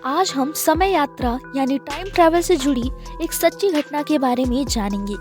आज हम समय यात्रा यानी टाइम ट्रैवल से जुड़ी एक सच्ची घटना के बारे में जानेंगे।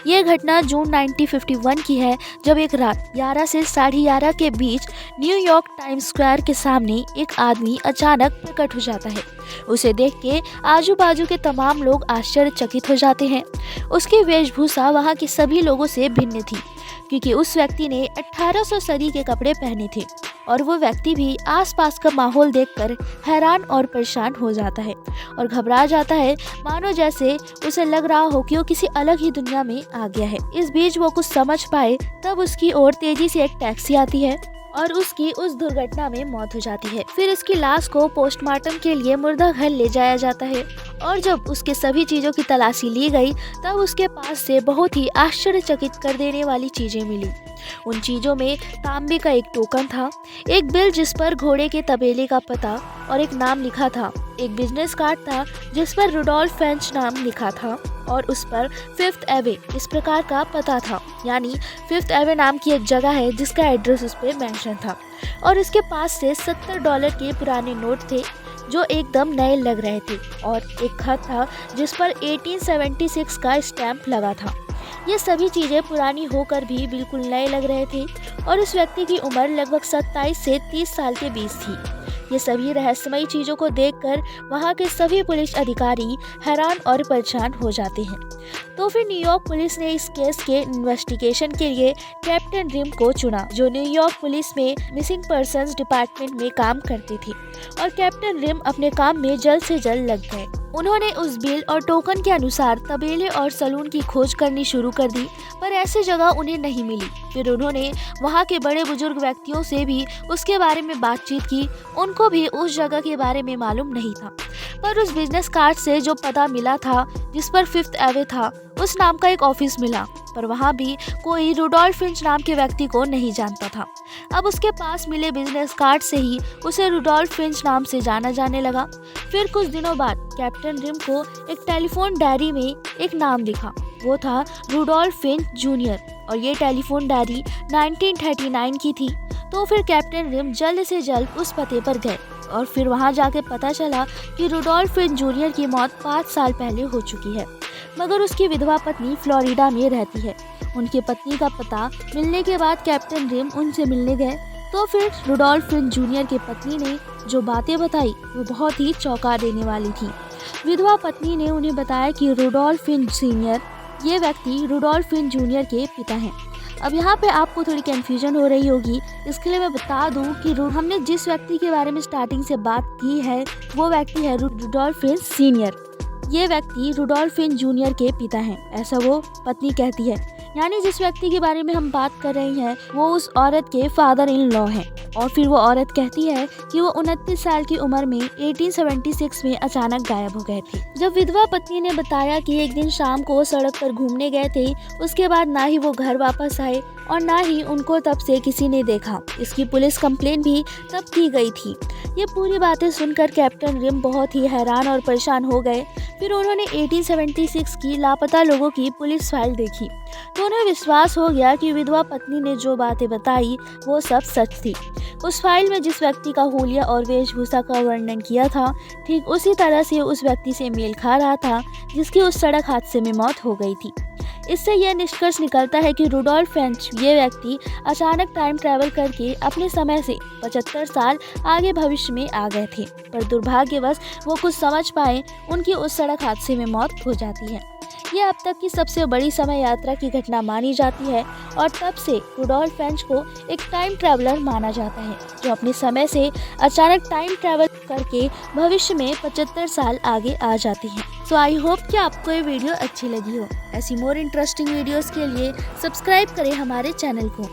ये घटना जून 1951 की है, जब एक रात 11 से 11:30 के बीच न्यूयॉर्क टाइम स्क्वायर के सामने एक आदमी अचानक प्रकट हो जाता है। उसे देख के आजू बाजू के तमाम लोग आश्चर्यचकित हो जाते हैं। उसकी वेशभूषा वहाँ के सभी लोगों से भिन्न थी, क्योंकि उस व्यक्ति ने 1800 सदी के कपड़े पहने थे और वो व्यक्ति भी आसपास का माहौल देखकर हैरान और परेशान हो जाता है और घबरा जाता है, मानो जैसे उसे लग रहा हो कि वो किसी अलग ही दुनिया में आ गया है। इस बीच वो कुछ समझ पाए तब उसकी ओर तेजी से एक टैक्सी आती है और उसकी उस दुर्घटना में मौत हो जाती है। फिर उसकी लाश को पोस्टमार्टम के लिए मुर्दा घर ले जाया जाता है और जब उसके सभी चीजों की तलाशी ली गई तब उसके पास से बहुत ही आश्चर्यचकित कर देने वाली चीजें मिली। उन चीजों में तांबे का एक टोकन था, एक बिल जिस पर घोड़े के तबेले का पता और एक नाम लिखा था, एक बिजनेस कार्ड था जिस पर रुडोल्फ फेंच नाम लिखा था और उस पर फिफ्थ एवे इस प्रकार का पता था, यानी फिफ्थ एवे नाम की एक जगह है जिसका एड्रेस उस पर मेंशन था। और इसके पास से $70 के पुराने नोट थे जो एकदम नए लग रहे थे और एक खत था जिस पर 1876 का स्टैंप लगा था। ये सभी चीज़ें पुरानी होकर भी बिल्कुल नए लग रहे थे और इस व्यक्ति की उम्र लगभग 27 से 30 साल के बीच थी। ये सभी रहस्यमयी चीज़ों को देखकर वहाँ के सभी पुलिस अधिकारी हैरान और परेशान हो जाते हैं। तो फिर न्यूयॉर्क पुलिस ने इस केस के इन्वेस्टिगेशन के लिए कैप्टन रिम को चुना, जो न्यूयॉर्क पुलिस में मिसिंग पर्सन्स डिपार्टमेंट में काम करते थे। और कैप्टन रिम अपने काम में जल्द से जल्द लग गए। उन्होंने उस बिल और टोकन के अनुसार तबेले और सलून की खोज करनी शुरू कर दी, पर ऐसी जगह उन्हें नहीं मिली। फिर उन्होंने वहाँ के बड़े बुजुर्ग व्यक्तियों से भी उसके बारे में बातचीत की, उनको भी उस जगह के बारे में मालूम नहीं था। पर उस बिजनेस कार्ड से जो पता मिला था जिस पर फिफ्थ एवे था, उस नाम का एक ऑफिस मिला, पर वहाँ भी कोई रुडोल्फ फिंच नाम के व्यक्ति को नहीं जानता था। अब उसके पास मिले बिजनेस कार्ड से ही उसे रुडोल्फ फिंच नाम से जाना जाने लगा। फिर कुछ दिनों बाद कैप्टन रिम को एक टेलीफोन डायरी में एक नाम दिखा, वो था रुडोल्फ फिंच जूनियर और ये टेलीफोन डायरी 1939 की थी। तो फिर कैप्टन रिम जल्द से जल्द उस पते पर गए और फिर वहाँ जाके पता चला कि रुडोल्फ फिंच जूनियर की मौत 5 साल पहले हो चुकी है, मगर उसकी विधवा पत्नी फ्लोरिडा में रहती है। उनकी पत्नी का पता मिलने के बाद कैप्टन रिम उनसे मिलने गए। तो फिर रुडोल्फ फिंच जूनियर की पत्नी ने जो बातें बताई वो बहुत ही चौंका देने वाली थी। विधवा पत्नी ने उन्हें बताया कि रुडोल्फ फिंच सीनियर, ये व्यक्ति रुडोल्फ फिंच जूनियर के पिता हैं। अब यहाँ पे आपको थोड़ी कन्फ्यूजन हो रही होगी, इसके लिए मैं बता दूं कि हमने जिस व्यक्ति के बारे में स्टार्टिंग से बात की है वो व्यक्ति है रुडोल्फ फिंच सीनियर। ये व्यक्ति रुडोल्फ फिंच जूनियर के पिता हैं, ऐसा वो पत्नी कहती है। यानी जिस व्यक्ति के बारे में हम बात कर रहे हैं वो उस औरत के फादर इन लॉ हैं। और फिर वो औरत कहती है कि वो 29 साल की उम्र में 1876 में अचानक गायब हो गए थे। जब विधवा पत्नी ने बताया कि एक दिन शाम को वो सड़क पर घूमने गए थे, उसके बाद ना ही वो घर वापस आए और ना ही उनको तब से किसी ने देखा। इसकी पुलिस कंप्लेंट भी तब की गई थी। ये पूरी बातें सुनकर कैप्टन रिम बहुत ही हैरान और परेशान हो गए। फिर उन्होंने 1876 की लापता लोगों की पुलिस फाइल देखी तो उन्हें विश्वास हो गया कि विधवा पत्नी ने जो बातें बताई वो सब सच थी। उस फाइल में जिस व्यक्ति का हुलिया और वेशभूषा का वर्णन किया था, ठीक उसी तरह से उस व्यक्ति से मेल खा रहा था जिसकी उस सड़क हादसे में मौत हो गई थी। इससे यह निष्कर्ष निकलता है कि रुडोल्फ फिंच ये व्यक्ति अचानक टाइम ट्रैवल करके अपने समय से 75 साल आगे भविष्य में आ गए थे, पर दुर्भाग्यवश वो कुछ समझ पाए, उनकी उस सड़क हादसे में मौत हो जाती है। यह अब तक की सबसे बड़ी समय यात्रा की घटना मानी जाती है और तब से रुडोल्फ फिंच को एक टाइम ट्रैवलर माना जाता है जो अपने समय से अचानक टाइम ट्रैवल करके भविष्य में 75 साल आगे आ जाती हैं। सो आई होप कि आपको ये वीडियो अच्छी लगी हो। ऐसी मोर इंटरेस्टिंग वीडियोस के लिए सब्सक्राइब करें हमारे चैनल को।